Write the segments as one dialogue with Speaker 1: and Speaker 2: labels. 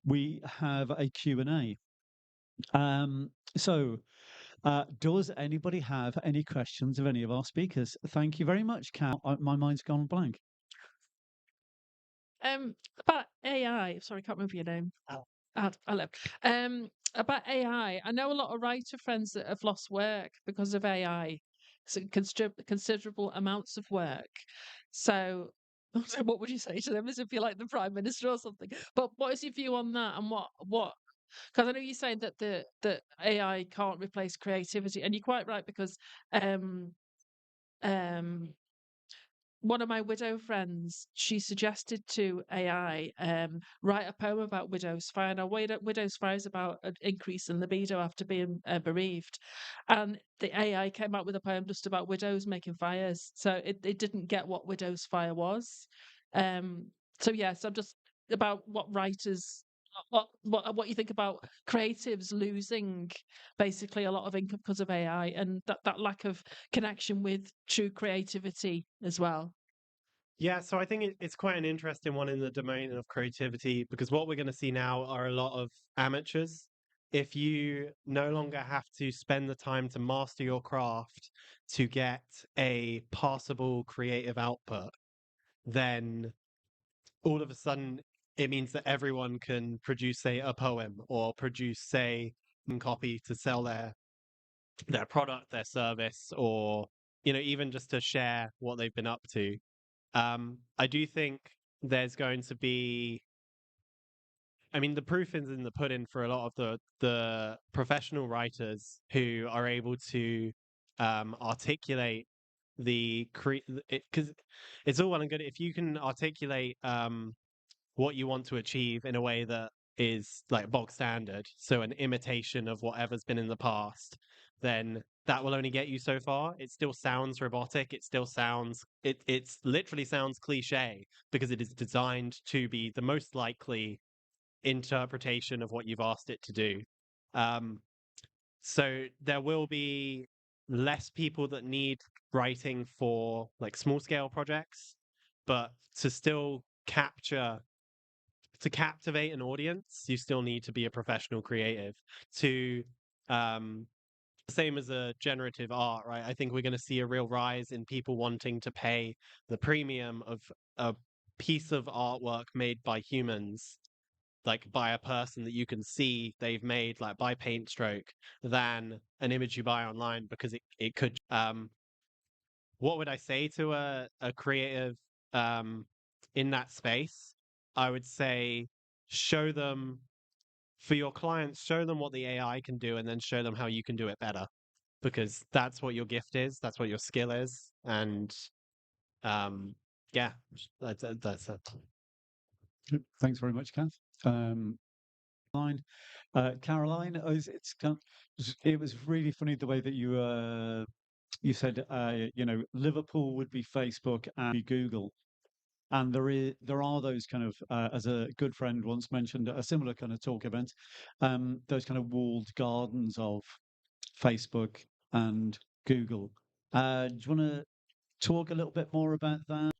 Speaker 1: we have a Q&A. So, does anybody have any questions of any of our speakers? Thank you very much, Cal. My mind's gone blank.
Speaker 2: About AI. Sorry, I can't remember your name. Hello. About AI. I know a lot of writer friends that have lost work because of AI. So considerable amounts of work. So, so what would you say to them as if you're like the prime minister or something? But what is your view on that? And what? Because I know you're saying that the AI can't replace creativity, and you're quite right because um um one of my widow friends, she suggested to AI write a poem about widow's fire. Now, widow's fire is about an increase in libido after being bereaved, and the AI came out with a poem just about widows making fires. So it didn't get what widow's fire was. Um, so yes, I'm just about what writers. What you think about creatives losing basically a lot of income because of AI and that lack of connection with true creativity as well.
Speaker 3: Yeah, so I think it's quite an interesting one in the domain of creativity because what we're going to see now are a lot of amateurs. If you no longer have to spend the time to master your craft to get a passable creative output, then all of a sudden it means that everyone can produce, say, a poem or produce, say, a copy to sell their product, their service, or even just to share what they've been up to. I do think there's going to be. I mean, the proof is in the pudding for a lot of the professional writers who are able to articulate because it's all well and good if you can articulate what you want to achieve in a way that is like bog standard, so an imitation of whatever's been in the past, then that will only get you so far. It still sounds robotic. It still sounds it's literally sounds cliche because it is designed to be the most likely interpretation of what you've asked it to do. Um, so there will be less people that need writing for like small scale projects, but to captivate an audience, you still need to be a professional creative to um same as a generative art, right? I think we're going to see a real rise in people wanting to pay the premium of a piece of artwork made by humans, like by a person that you can see they've made like by paint stroke, than an image you buy online because it could what would I say to a creative um in that space? I would say show them for your clients, show them what the AI can do and then show them how you can do it better because that's what your gift is, that's what your skill is, and um yeah, that's it.
Speaker 1: Thanks very much, Kath. Line, Caroline, it was really funny the way that you said Liverpool would be Facebook and be Google. And there are those kind of, as a good friend once mentioned, a similar kind of talk event, those kind of walled gardens of Facebook and Google. Do you want to talk a little bit more about that?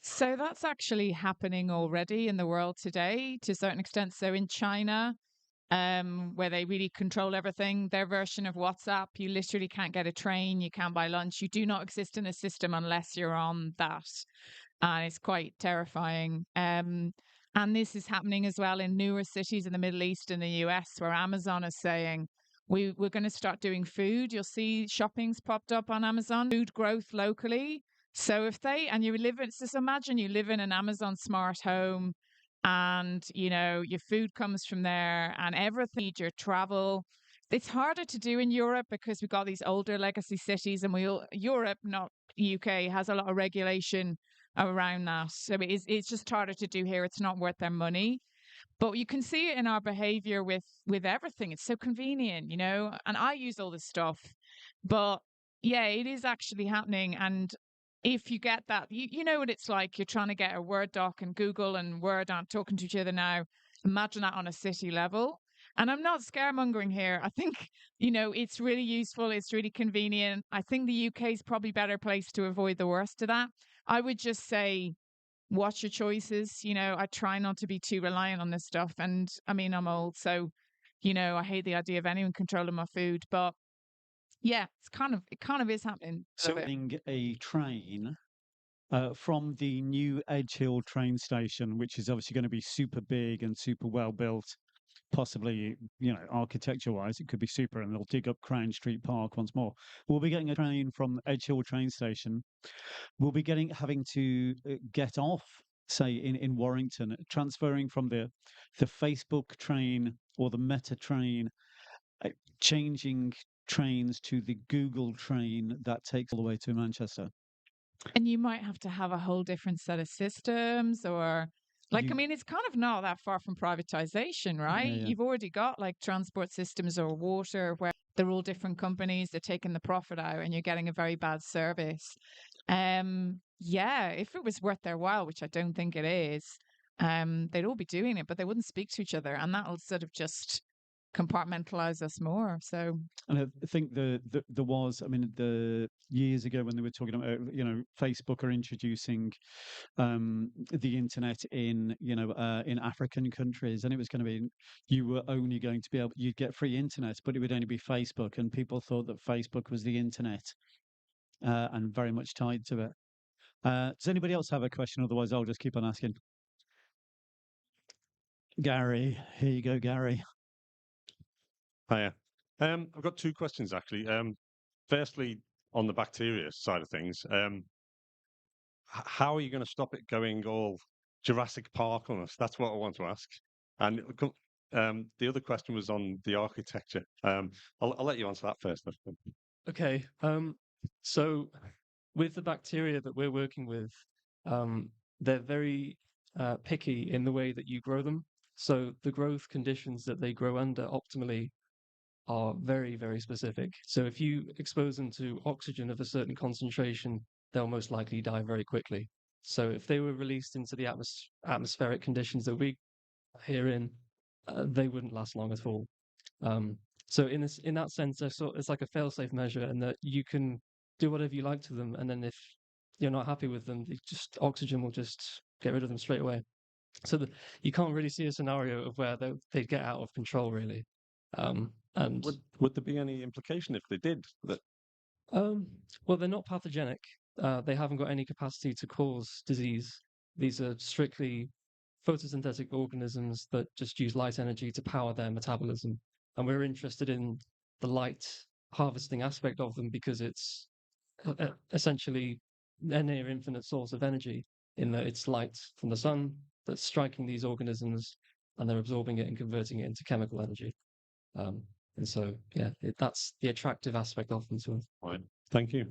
Speaker 4: So that's actually happening already in the world today to a certain extent. So in China, where they really control everything, their version of WhatsApp, you literally can't get a train, you can't buy lunch, you do not exist in a system unless you're on that. And it's quite terrifying. And this is happening as well in newer cities in the Middle East and the US, where Amazon is saying, we're going to start doing food. You'll see shopping's popped up on Amazon, food growth locally. So if they, and you live in, just imagine you live in an Amazon smart home and, your food comes from there and everything, your travel. It's harder to do in Europe because we've got these older legacy cities and Europe, not UK, has a lot of regulation around that. So it's just harder to do here. It's not worth their money. But you can see it in our behavior with everything. It's so convenient, and I use all this stuff. But yeah, it is actually happening. And if you get that, you know what it's like. You're trying to get a Word doc and Google and Word aren't talking to each other now. Imagine that on a city level. And I'm not scaremongering here. I think, it's really useful. It's really convenient. I think the UK is probably a better place to avoid the worst of that. I would just say watch your choices. I try not to be too reliant on this stuff. And I mean, I'm old, so I hate the idea of anyone controlling my food. But yeah, it kind of is happening.
Speaker 1: So, a train from the new Edge Hill train station, which is obviously going to be super big and super well built, possibly, architecture-wise, it could be super, and they'll dig up Crown Street Park once more. We'll be getting a train from Edge Hill train station. We'll be having to get off, say, in Warrington, transferring from the Facebook train or the Meta train, changing trains to the Google train that takes all the way to Manchester.
Speaker 4: And you might have to have a whole different set of systems or I
Speaker 1: You-
Speaker 4: mean, it's kind of not that far from privatization, right?
Speaker 1: yeah.
Speaker 4: You've already got like transport systems or water where they're all different companies, they're taking the profit out and you're getting a very bad service. Yeah, if it was worth their while, which I don't think it is, they'd all be doing it, but they wouldn't speak to each other, and that'll sort of just compartmentalize us more. So
Speaker 1: And I think there was, I mean, the years ago when they were talking about, Facebook are introducing the internet in, in African countries, and it was going to be, you were only going to be able, you'd get free internet, but it would only be Facebook, and people thought that Facebook was the internet, and very much tied to it. Does anybody else have a question? Otherwise, I'll just keep on asking. Gary, here you go, Gary.
Speaker 5: Hiya. I've got two questions actually. Firstly, on the bacteria side of things, how are you going to stop it going all Jurassic Park on us? That's what I want to ask. And the other question was on the architecture. I'll let you answer that first.
Speaker 6: Okay. So with the bacteria that we're working with, they're very picky in the way that you grow them. So the growth conditions that they grow under optimally are very, very specific. So if you expose them to oxygen of a certain concentration, they'll most likely die very quickly. So if they were released into the atmospheric conditions that we are here in, they wouldn't last long at all. So in that sense, it's like a fail-safe measure, and that you can do whatever you like to them, and then if you're not happy with them, oxygen will just get rid of them straight away. So you can't really see a scenario of where they'd get out of control, really. And
Speaker 5: would there be any implication if they did that?
Speaker 6: Well, they're not pathogenic. They haven't got any capacity to cause disease. These are strictly photosynthetic organisms that just use light energy to power their metabolism. And we're interested in the light harvesting aspect of them because it's essentially a near infinite source of energy, in that it's light from the sun that's striking these organisms and they're absorbing it and converting it into chemical energy. And so, yeah, that's the attractive aspect of them to us.
Speaker 5: Right. Thank you.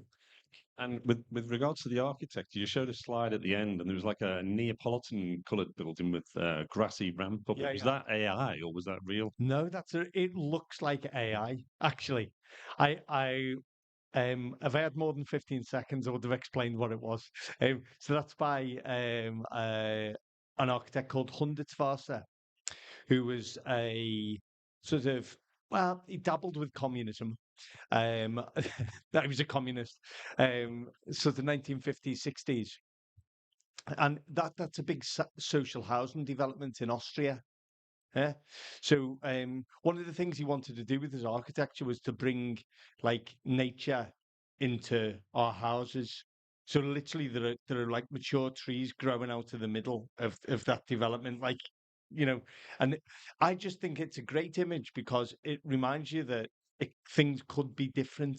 Speaker 5: And with regards to the architecture, you showed a slide at the end, and there was like a Neapolitan coloured building with grassy ramp up.
Speaker 7: Yeah,
Speaker 5: Was that AI or was that real?
Speaker 7: No, it looks like AI, actually. If I had more than 15 seconds, I would have explained what it was. So that's by an architect called Hundertwasser, who was a sort of, well, he dabbled with communism. That he was a communist. So the 1950s, 60s. And that's a big social housing development in Austria. Yeah. So one of the things he wanted to do with his architecture was to bring like nature into our houses. So literally there are like mature trees growing out of the middle of that development, like, and I just think it's a great image because it reminds you that things could be different,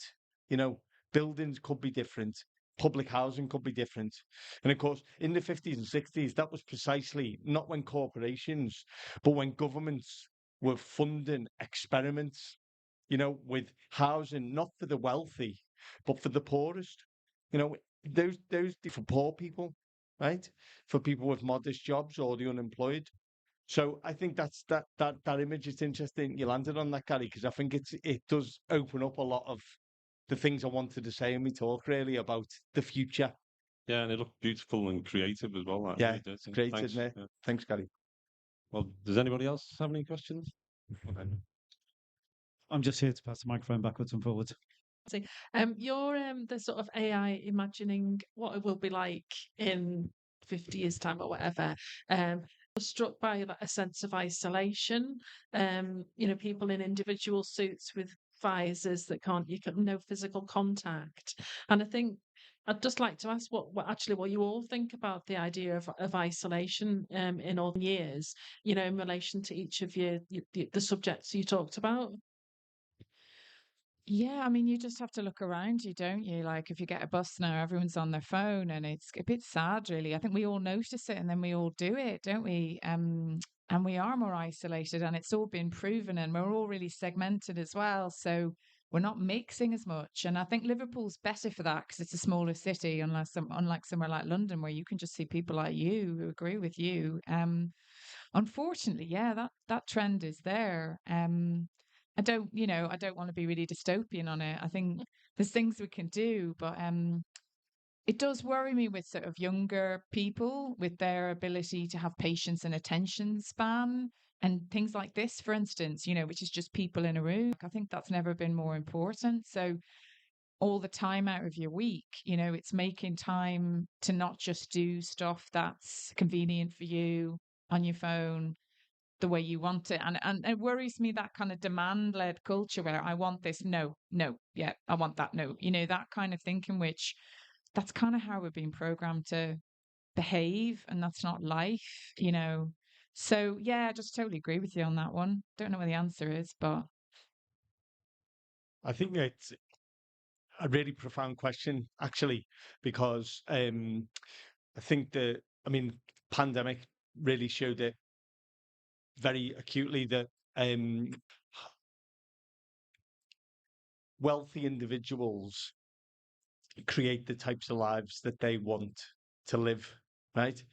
Speaker 7: buildings could be different, public housing could be different. And of course, in the 50s and 60s, that was precisely not when corporations, but when governments were funding experiments, with housing, not for the wealthy, but for the poorest. Those for poor people, right? For people with modest jobs or the unemployed. So I think that image is interesting. You landed on that, Gary, because I think it does open up a lot of the things I wanted to say in my talk, really, about the future.
Speaker 5: Yeah, and it looked beautiful and creative as well.
Speaker 7: Yeah,
Speaker 5: really did.
Speaker 7: great,
Speaker 5: Thanks.
Speaker 7: isn't it?
Speaker 5: Yeah.
Speaker 7: Thanks, Gary.
Speaker 5: Well, does anybody else have any questions? Okay.
Speaker 1: I'm just here to pass the microphone backwards and forwards.
Speaker 2: You're the sort of AI imagining what it will be like in 50 years' time or whatever, I was struck by a sense of isolation. People in individual suits with visors that you got no physical contact. And I think I'd just like to ask what you all think about the idea of isolation in all years, in relation to each of the subjects you talked about.
Speaker 4: Yeah, I mean, you just have to look around you, don't you? Like, if you get a bus now, everyone's on their phone, and it's a bit sad, really. I think we all notice it, and then we all do it, don't we? And we are more isolated, and it's all been proven, and we're all really segmented as well. So we're not mixing as much. And I think Liverpool's better for that because it's a smaller city, unlike somewhere like London, where you can just see people like you who agree with you. Unfortunately, yeah, that trend is there. I don't want to be really dystopian on it. I think there's things we can do, but it does worry me with sort of younger people with their ability to have patience and attention span and things like this, for instance, which is just people in a room. I think that's never been more important. So all the time out of your week, it's making time to not just do stuff that's convenient for you on your phone the way you want it. And it worries me, that kind of demand led culture where I want this, no, no, yeah, I want that, no, that kind of thinking, which that's kind of how we're being programmed to behave, and that's not life. So yeah, I just totally agree with you on that one. Don't know what the answer is, but
Speaker 7: I think it's a really profound question, actually, because I think pandemic really showed it very acutely that wealthy individuals create the types of lives that they want to live, right?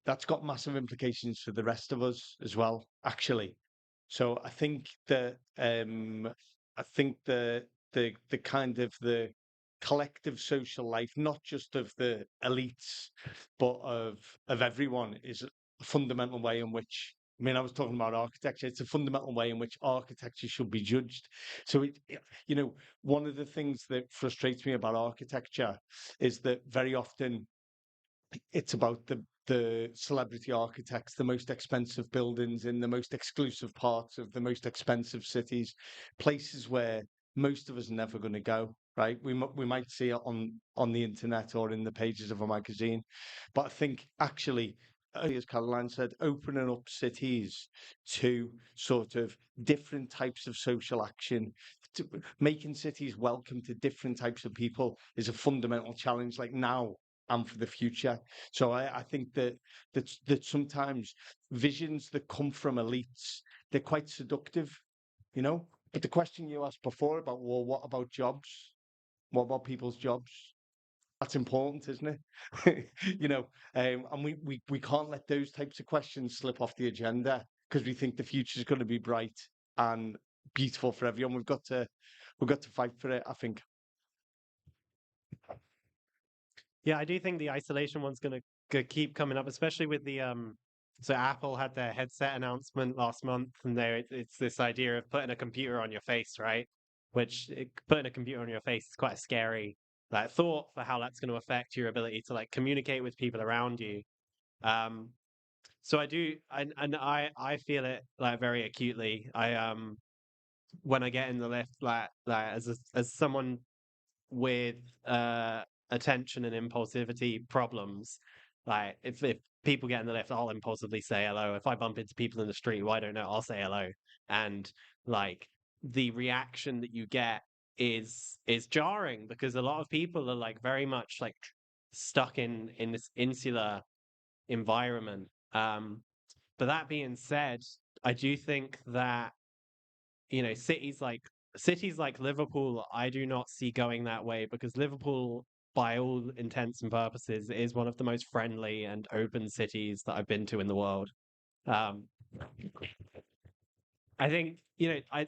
Speaker 7: That's got massive implications for the rest of us as well, actually. So I think that the kind of the collective social life, not just of the elites, but of everyone, is a fundamental way in which. I mean, I was talking about architecture. It's a fundamental way in which architecture should be judged. So, one of the things that frustrates me about architecture is that very often it's about the celebrity architects, the most expensive buildings in the most exclusive parts of the most expensive cities, places where most of us are never going to go. Right? We might see it on the internet or in the pages of a magazine, but I think actually, as Caroline said, opening up cities to sort of different types of social action, to making cities welcome to different types of people is a fundamental challenge. Like now and for the future. So I think that sometimes visions that come from elites, they're quite seductive, But the question you asked before about, well, what about jobs? What about people's jobs? That's important, isn't it? And we can't let those types of questions slip off the agenda because we think the future is going to be bright and beautiful for everyone. We've got to fight for it, I think.
Speaker 3: Yeah, I do think the isolation one's going to keep coming up, especially with the So Apple had their headset announcement last month, and it's this idea of putting a computer on your face, right? Putting a computer on your face is quite a scary thought for how that's going to affect your ability to communicate with people around you. So I do, and I feel it very acutely. When I get in the lift, as someone with attention and impulsivity problems. Like if people get in the lift, I'll impulsively say hello. If I bump into people in the street who I don't know, I'll say hello. And the reaction that you get is jarring because a lot of people are very much stuck in this insular environment. But that being said, I do think that cities like Liverpool, I do not see going that way because Liverpool, by all intents and purposes, is one of the most friendly and open cities that I've been to in the world. Um, I think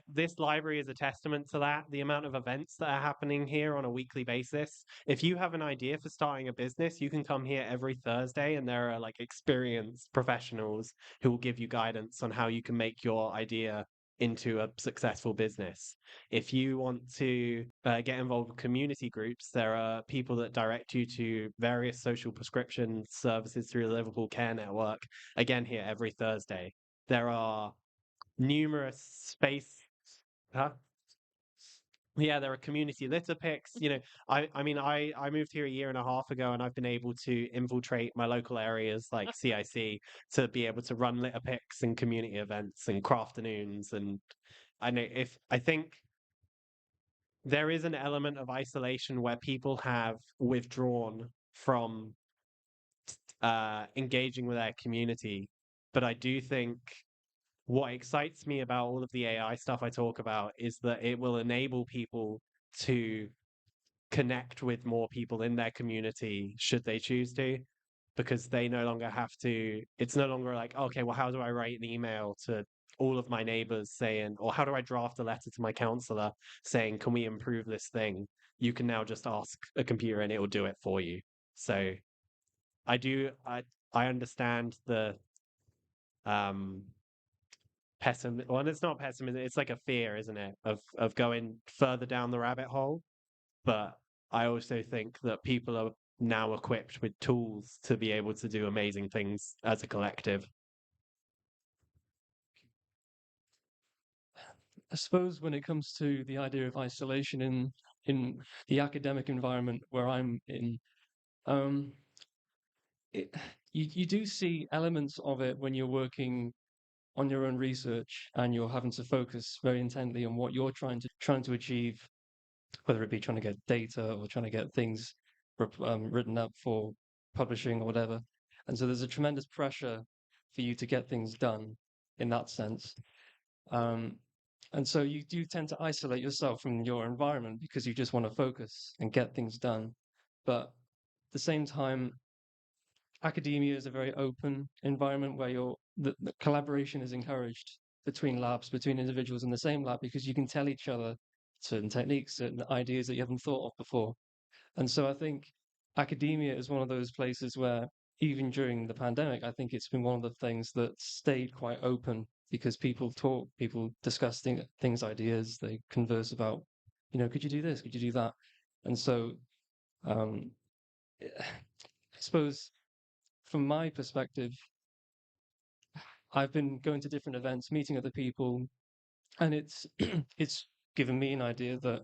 Speaker 3: this library is a testament to that. The amount of events that are happening here on a weekly basis. If you have an idea for starting a business, you can come here every Thursday, and there are experienced professionals who will give you guidance on how you can make your idea into a successful business. If you want to get involved with community groups, there are people that direct you to various social prescription services through the Liverpool Care Network. Again, here every Thursday. There are numerous Huh? Yeah, there are community litter picks. I moved here a year and a half ago, and I've been able to infiltrate my local areas like CIC to be able to run litter picks and community events and crafternoons. And I think there is an element of isolation where people have withdrawn from engaging with their community. But I do think what excites me about all of the AI stuff I talk about is that it will enable people to connect with more people in their community should they choose to, because they no longer have to. It's no longer like, okay, well, how do I write an email to all of my neighbors saying, or how do I draft a letter to my counselor saying, can we improve this thing? You can now just ask a computer and it will do it for you. So I understand the pessimism. Well, it's not pessimism, it's like a fear, isn't it, of going further down the rabbit hole. But I also think that people are now equipped with tools to be able to do amazing things as a collective.
Speaker 6: I suppose when it comes to the idea of isolation in the academic environment where I'm in, you do see elements of it when you're working on your own research and you're having to focus very intently on what you're trying to achieve, whether it be trying to get data or trying to get things written up for publishing or whatever. And so there's a tremendous pressure for you to get things done in that sense. And so you do tend to isolate yourself from your environment because you just want to focus and get things done. But at the same time, academia is a very open environment where the collaboration is encouraged between labs, between individuals in the same lab, because you can tell each other certain techniques, certain ideas that you haven't thought of before. And so I think academia is one of those places where, even during the pandemic, I think it's been one of the things that stayed quite open because people talk, people discuss things, ideas, they converse about, could you do this? Could you do that? And so I suppose from my perspective, I've been going to different events, meeting other people, and it's it's given me an idea that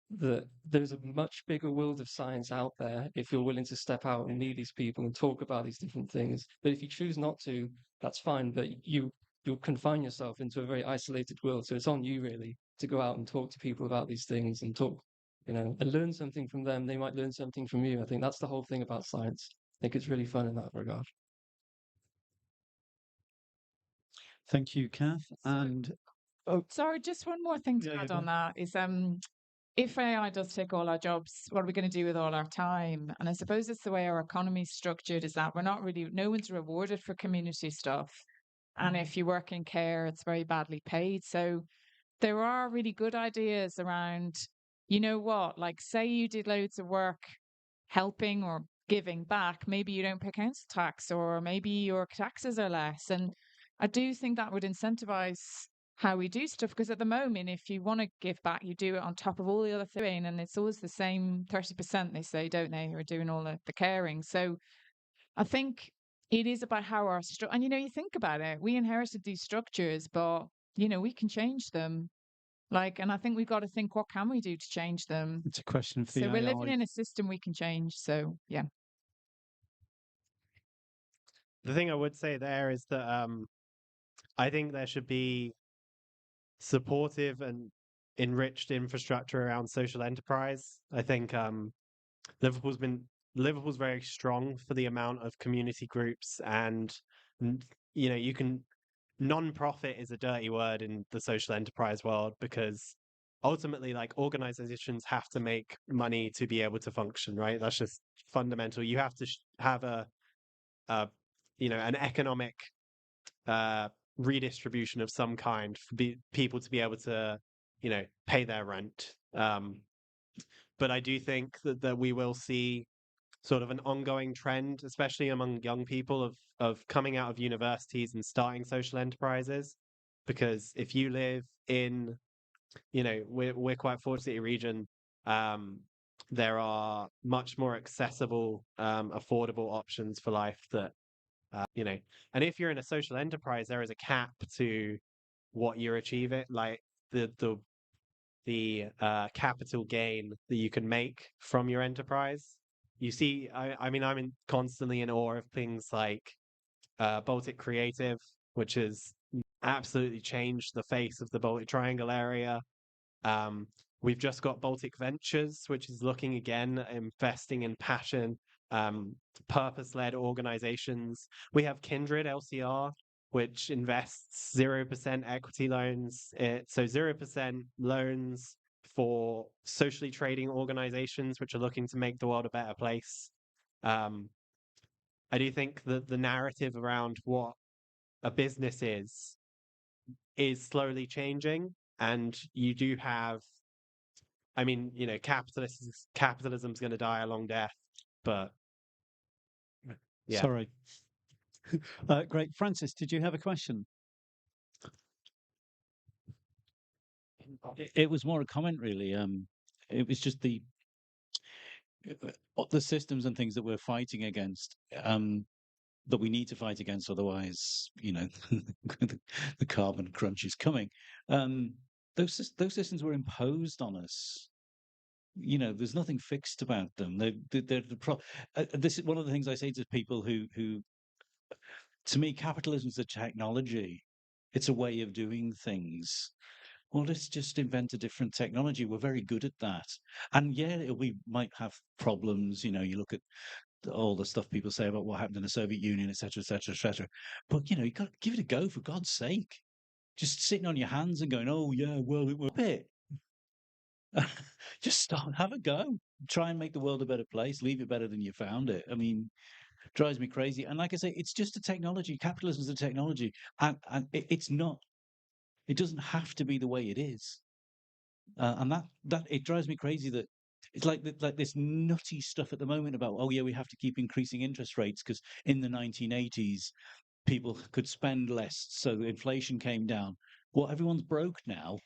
Speaker 6: there's a much bigger world of science out there if you're willing to step out and meet these people and talk about these different things. But if you choose not to, that's fine. But you'll confine yourself into a very isolated world. So it's on you really to go out and talk to people about these things and talk, and learn something from them. They might learn something from you. I think that's the whole thing about science. I think it's really fun in that regard.
Speaker 1: Thank you, Kath. And
Speaker 4: Sorry, just one more thing to add on that is if AI does take all our jobs, what are we going to do with all our time? And I suppose it's the way our economy is structured is that no one's rewarded for community stuff. And if you work in care, it's very badly paid. So there are really good ideas around, like say you did loads of work helping or giving back, maybe you don't pay council tax or maybe your taxes are less. And I do think that would incentivize how we do stuff, because at the moment, if you want to give back, you do it on top of all the other thing, and it's always the same 30%, they say, don't they, who are doing all the caring. So I think it is about how our and you think about it, we inherited these structures, but we can change them. And I think we've got to think, what can we do to change them?
Speaker 1: it's a question for the
Speaker 4: So we're
Speaker 1: AI.
Speaker 4: living in a system we can change. So yeah.
Speaker 3: The thing I would say there is that I think there should be supportive and enriched infrastructure around social enterprise. I think Liverpool's very strong for the amount of community groups, and you can non-profit is a dirty word in the social enterprise world, because ultimately, like, organizations have to make money to be able to function, right? That's just fundamental. You have to have an economic redistribution of some kind for people to be able to pay their rent. But I do think that we will see sort of an ongoing trend, especially among young people, of coming out of universities and starting social enterprises. Because if you live in, we're quite fortunate in the region. Um, there are much more accessible, affordable options for life that, and if you're in a social enterprise, there is a cap to what you're achieving, like the capital gain that you can make from your enterprise. You see, I mean, constantly in awe of things like Baltic Creative, which has absolutely changed the face of the Baltic Triangle area. Um, we've just got Baltic Ventures, which is looking again, investing in passion, purpose-led organizations. We have Kindred LCR, which invests 0% equity loans. So 0% loans for socially trading organizations, which are looking to make the world a better place. I do think that the narrative around what a business is slowly changing, and you do have, I mean, capitalism's going to die a long death, but yeah.
Speaker 1: Sorry. Great. Francis, did you have a question?
Speaker 8: It was more a comment, really. It was just the systems and things that we're fighting against, that we need to fight against, otherwise, the carbon crunch is coming. Those systems were imposed on us. There's nothing fixed about them. This is one of the things I say to people who, to me, capitalism is a technology. It's a way of doing things. Well, let's just invent a different technology. We're very good at that. And yeah, we might have problems. You look at all the stuff people say about what happened in the Soviet Union, et cetera, et cetera, et cetera. But, you got to give it a go, for God's sake. Just sitting on your hands and going, oh, yeah, well, it will be. Just start, have a go. Try and make the world a better place. Leave it better than you found it. I mean, drives me crazy. And like I say, it's just a technology. Capitalism is a technology. And it's not. It doesn't have to be the way it is, and that it drives me crazy that it's like this nutty stuff at the moment about, oh yeah, we have to keep increasing interest rates because in the 1980s people could spend less, so inflation came down. Well, everyone's broke now.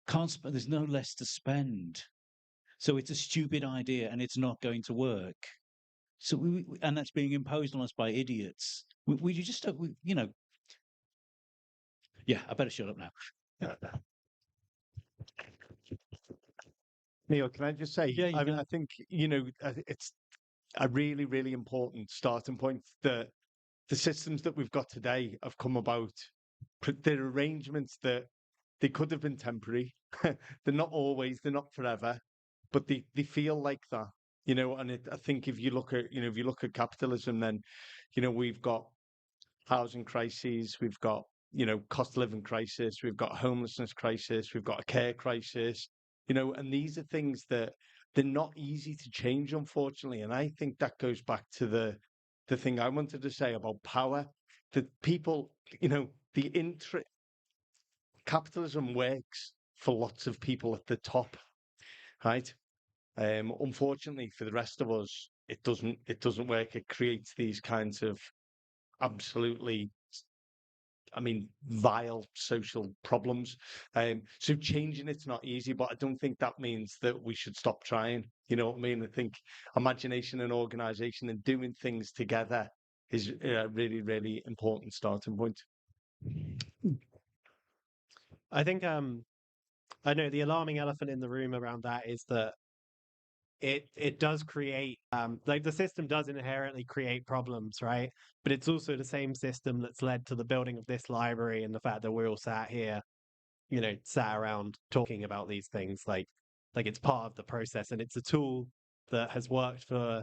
Speaker 8: Can't spend. There's no less to spend, so it's a stupid idea and it's not going to work. So and that's being imposed on us by idiots. We just don't. Yeah, I better shut up now.
Speaker 7: Neil, can I just say,
Speaker 1: Yeah, you
Speaker 7: I
Speaker 1: can.
Speaker 7: think, it's a really, really important starting point that the systems that we've got today have come about, the arrangements that they could have been temporary. They're not always, they're not forever, but they feel like that, and I think if you look at capitalism, then, we've got housing crises, we've got, cost of living crisis, we've got homelessness crisis, we've got a care crisis, and these are things that they're not easy to change, unfortunately. And I think that goes back to the thing I wanted to say about power. That people, capitalism works for lots of people at the top, right? Unfortunately for the rest of us, it doesn't work. It creates these kinds of absolutely, vile social problems. So changing it's not easy, but I don't think that means that we should stop trying. You know what I mean? I think imagination and organization and doing things together is a really, really important starting point.
Speaker 3: I think I know the alarming elephant in the room around that is that it does create, like, the system does inherently create problems, right? But it's also the same system that's led to the building of this library and the fact that we're all sat here, sat around talking about these things, like it's part of the process, and it's a tool that has worked for,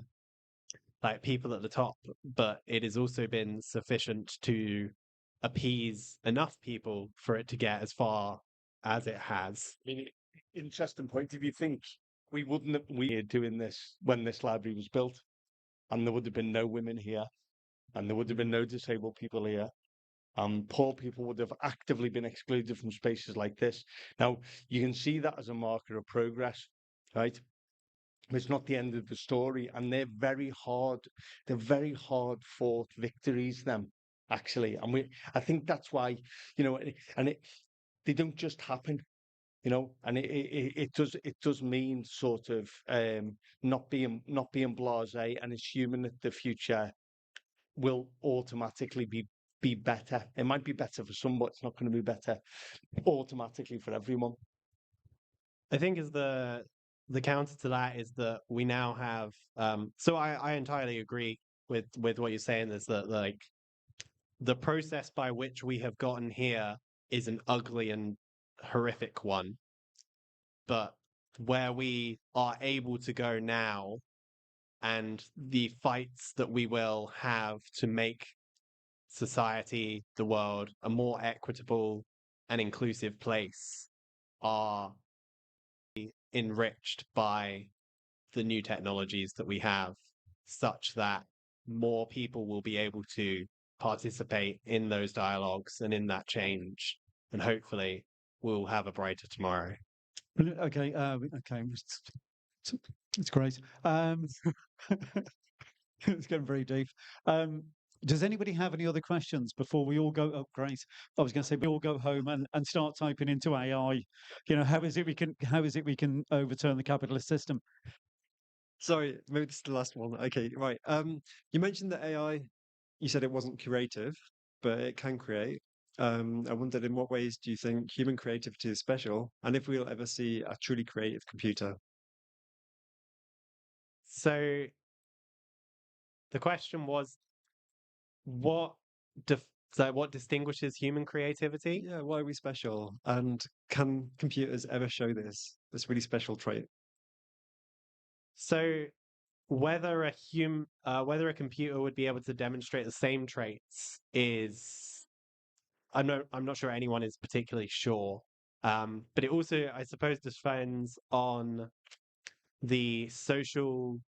Speaker 3: like, people at the top, but it has also been sufficient to appease enough people for it to get as far as it has.
Speaker 7: Interesting point. If you think we wouldn't have we doing this when this library was built, and there would have been no women here, and there would have been no disabled people here, poor people would have actively been excluded from spaces like this. Now, you can see that as a marker of progress, right? It's not the end of the story, and they're very hard. They're very hard fought victories. Them actually, and I think that's why, they don't just happen. And it does mean sort of not being blasé and assuming that the future will automatically be better. It might be better for some, but it's not going to be better automatically for everyone.
Speaker 3: I think is the counter to that is that we now have so I entirely agree with what you're saying is that like the process by which we have gotten here is an ugly and horrific one, but where we are able to go now and the fights that we will have to make society, the world, a more equitable and inclusive place are enriched by the new technologies that we have, such that more people will be able to participate in those dialogues and in that change. And hopefully we'll have a brighter tomorrow.
Speaker 1: Okay, okay, it's great. It's getting very deep. Does anybody have any other questions before we all go? Oh, great! I was going to say we all go home and start typing into AI. How is it we can overturn the capitalist system?
Speaker 9: Sorry, maybe this is the last one. Okay, right. You mentioned that AI. You said it wasn't creative, but it can create. I wondered in what ways do you think human creativity is special, and if we'll ever see a truly creative computer?
Speaker 3: So the question was, what what distinguishes human creativity?
Speaker 9: Yeah, why are we special? And can computers ever show this really special trait?
Speaker 3: So whether whether a computer would be able to demonstrate the same traits is I'm not sure anyone is particularly sure. But it also, I suppose, depends on the social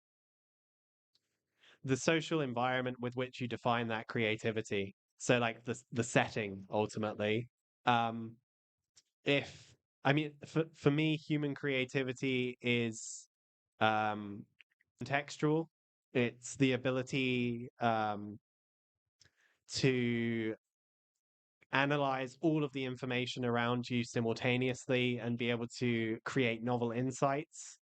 Speaker 3: environment with which you define that creativity. So like the setting ultimately. If I mean for me, human creativity is contextual. It's the ability to analyze all of the information around you simultaneously and be able to create novel insights.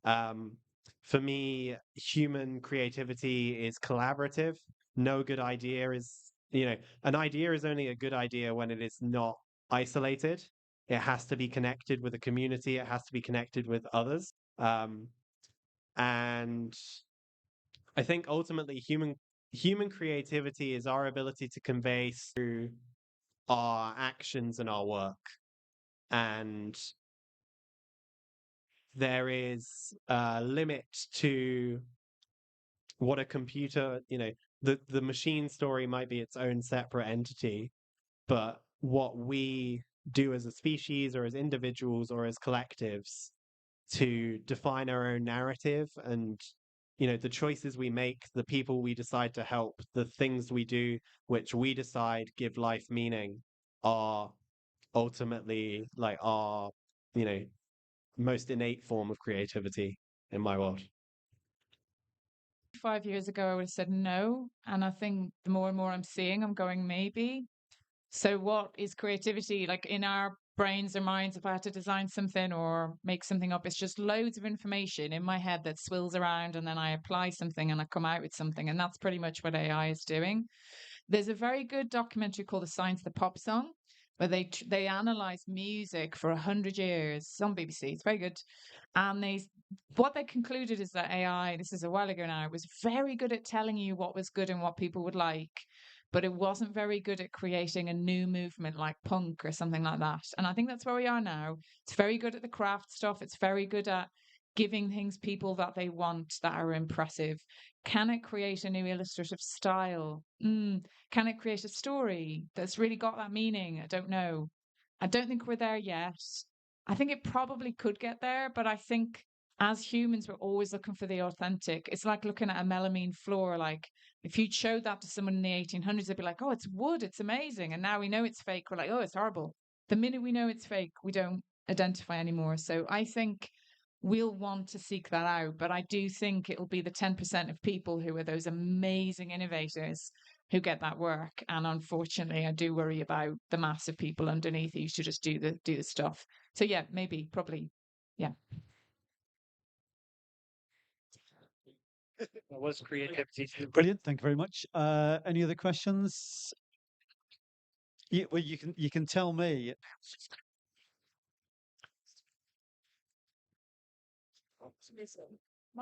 Speaker 3: For me, human creativity is collaborative. No good idea is, an idea is only a good idea when it is not isolated. It has to be connected with a community. It has to be connected with others. And I think ultimately human creativity is our ability to convey through our actions and our work. And there is a limit to what a computer, the machine story might be its own separate entity, but what we do as a species or as individuals or as collectives to define our own narrative and the choices we make, the people we decide to help, the things we do which we decide give life meaning are ultimately like our most innate form of creativity in my world.
Speaker 4: 5 years ago, I would have said no. And I think the more and more I'm seeing, I'm going maybe. So what is creativity? Like in our brains or minds, if I had to design something or make something up, it's just loads of information in my head that swirls around and then I apply something and I come out with something. And that's pretty much what AI is doing. There's a very good documentary called The Science of the Pop Song, where they analyze music for 100 years. It's on BBC. It's very good. And what they concluded is that AI, this is a while ago now, was very good at telling you what was good and what people would like, but it wasn't very good at creating a new movement like punk or something like that. And I think that's where we are now. It's very good at the craft stuff. It's very good at giving things people that they want that are impressive. Can it create a new illustrative style? Can it create a story that's really got that meaning? I don't know. I don't think we're there yet. I think it probably could get there, but I think as humans, we're always looking for the authentic. It's like looking at a melamine floor. Like if you showed that to someone in the 1800s, they'd be like, "Oh, it's wood, it's amazing." And now we know it's fake. We're like, "Oh, it's horrible." The minute we know it's fake, we don't identify anymore. So I think we'll want to seek that out. But I do think it'll be the 10% of people who are those amazing innovators who get that work. And unfortunately, I do worry about the mass of people underneath who should just do the stuff. So yeah, maybe, probably, yeah.
Speaker 3: That was creativity.
Speaker 1: Brilliant. Thank you very much. Any other questions? Well, you can tell me.
Speaker 10: Optimism.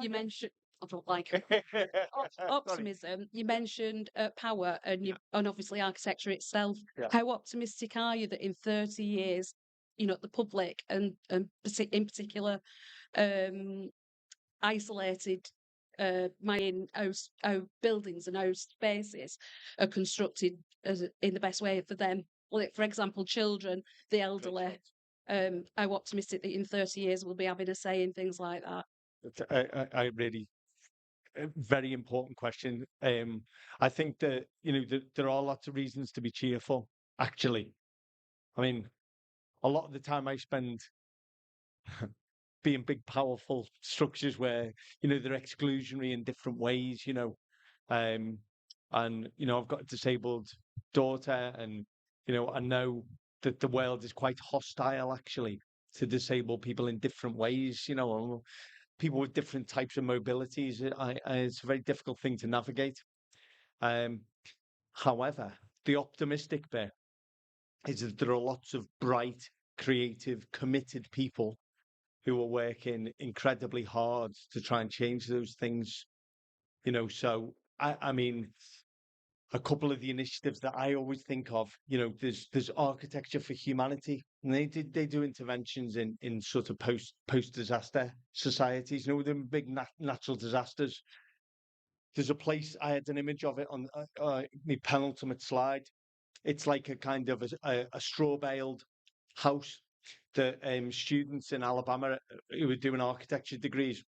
Speaker 10: You mentioned, I don't like it. Optimism. You mentioned power and obviously architecture itself.
Speaker 7: Yeah.
Speaker 10: How optimistic are you that in 30 years, the public and in particular, isolated mining our buildings and our spaces are constructed in the best way for them? Like, for example, children, the elderly. How optimistic that in 30 years we'll be having a say in things like that?
Speaker 7: I really very important question. I think that there are lots of reasons to be cheerful. Actually, I mean, a lot of the time I spend being big, powerful structures where they're exclusionary in different ways. And I've got a disabled daughter, and I know that the world is quite hostile actually to disabled people in different ways. People with different types of mobilities. It's a very difficult thing to navigate. However, the optimistic bit is that there are lots of bright, creative, committed people who are working incredibly hard to try and change those things. So I mean, a couple of the initiatives that I always think of, there's Architecture for Humanity, and they do interventions in sort of post disaster societies. The big natural disasters. There's a place, I had an image of it on my penultimate slide. It's like a kind of a straw baled house that students in Alabama who are doing architecture degrees,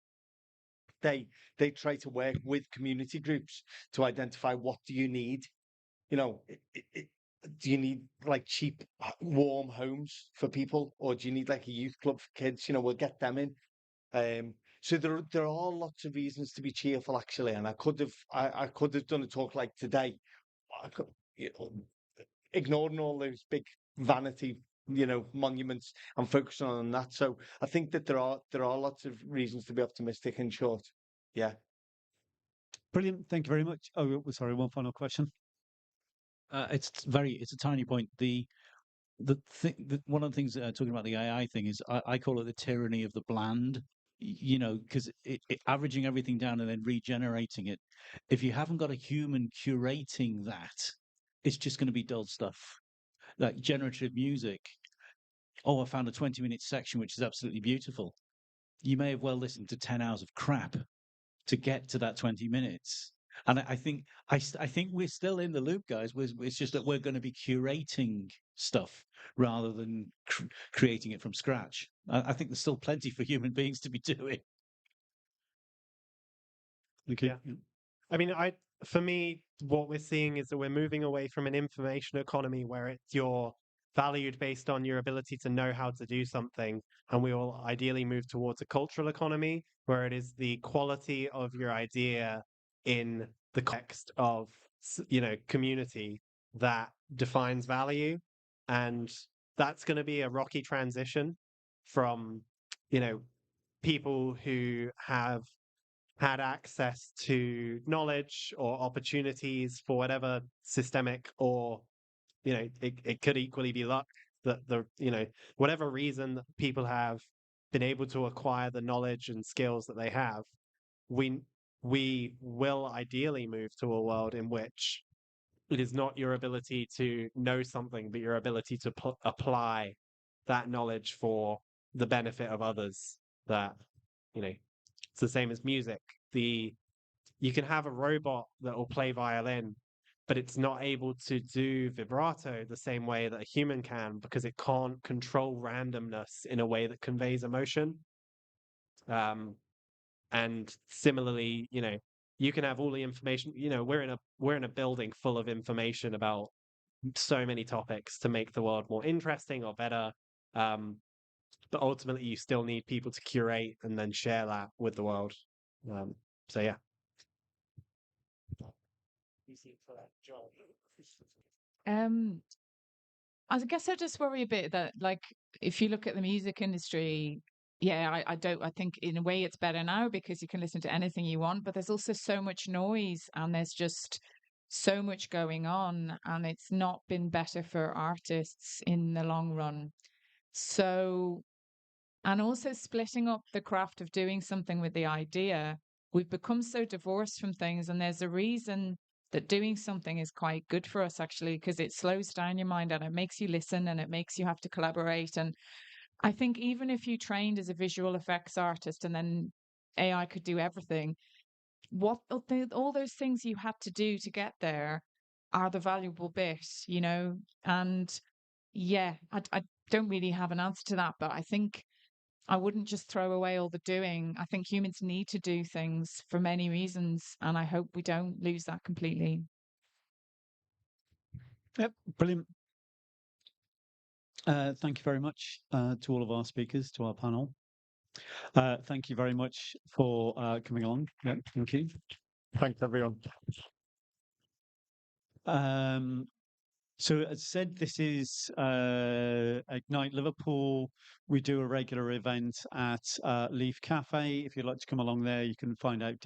Speaker 7: they try to work with community groups to identify what do you need. Do you need like cheap, warm homes for people, or do you need like a youth club for kids? We'll get them in. So there are lots of reasons to be cheerful actually, and I could have done a talk like today. I could, ignoring all those big vanity monuments and focusing on that. So I think that there are lots of reasons to be optimistic, in short. Yeah.
Speaker 1: Brilliant. Thank you very much. Oh, sorry. One final question.
Speaker 8: It's a tiny point. One of the things talking about the AI thing is I call it the tyranny of the bland. Because averaging everything down and then regenerating it. If you haven't got a human curating that, it's just going to be dull stuff. Like generative music. Oh, I found a 20-minute section which is absolutely beautiful. You may have well listened to 10 hours of crap to get to that 20 minutes. And I think we're still in the loop, guys. It's just that we're going to be curating stuff rather than creating it from scratch. I think there's still plenty for human beings to be doing.
Speaker 1: Okay.
Speaker 3: Yeah. I mean, for me, what we're seeing is that we're moving away from an information economy where you're valued based on your ability to know how to do something, and we will ideally move towards a cultural economy where it is the quality of your idea in the context of community that defines value, and that's going to be a rocky transition from people who have had access to knowledge or opportunities for whatever systemic, or it could equally be luck that whatever reason that people have been able to acquire the knowledge and skills that they have, we will ideally move to a world in which it is not your ability to know something, but your ability to apply that knowledge for the benefit of others. That it's the same as music. You can have a robot that will play violin, but it's not able to do vibrato the same way that a human can, because it can't control randomness in a way that conveys emotion. And similarly, you can have all the information. We're in a building full of information about so many topics to make the world more interesting or better. but ultimately you still need people to curate and then share that with the world. So yeah.
Speaker 4: I guess I just worry a bit that, like, if you look at the music industry, yeah, I think in a way it's better now because you can listen to anything you want, but there's also so much noise and there's just so much going on, and it's not been better for artists in the long run. So, and also splitting up the craft of doing something with the idea, we've become so divorced from things, and there's a reason that doing something is quite good for us actually, because it slows down your mind and it makes you listen and it makes you have to collaborate. And I think even if you trained as a visual effects artist and then AI could do everything, what all those things you had to do to get there are the valuable bit, you know? And yeah, I don't really have an answer to that, but I think I wouldn't just throw away all the doing. I think humans need to do things for many reasons, and I hope we don't lose that completely.
Speaker 1: Yep, brilliant. Thank you very much to all of our speakers, to our panel. Thank you very much for coming along. Yeah, thank you.
Speaker 7: Thanks, everyone.
Speaker 1: So as I said, this is Ignite Liverpool. We do a regular event at Leaf Cafe. If you'd like to come along there, you can find out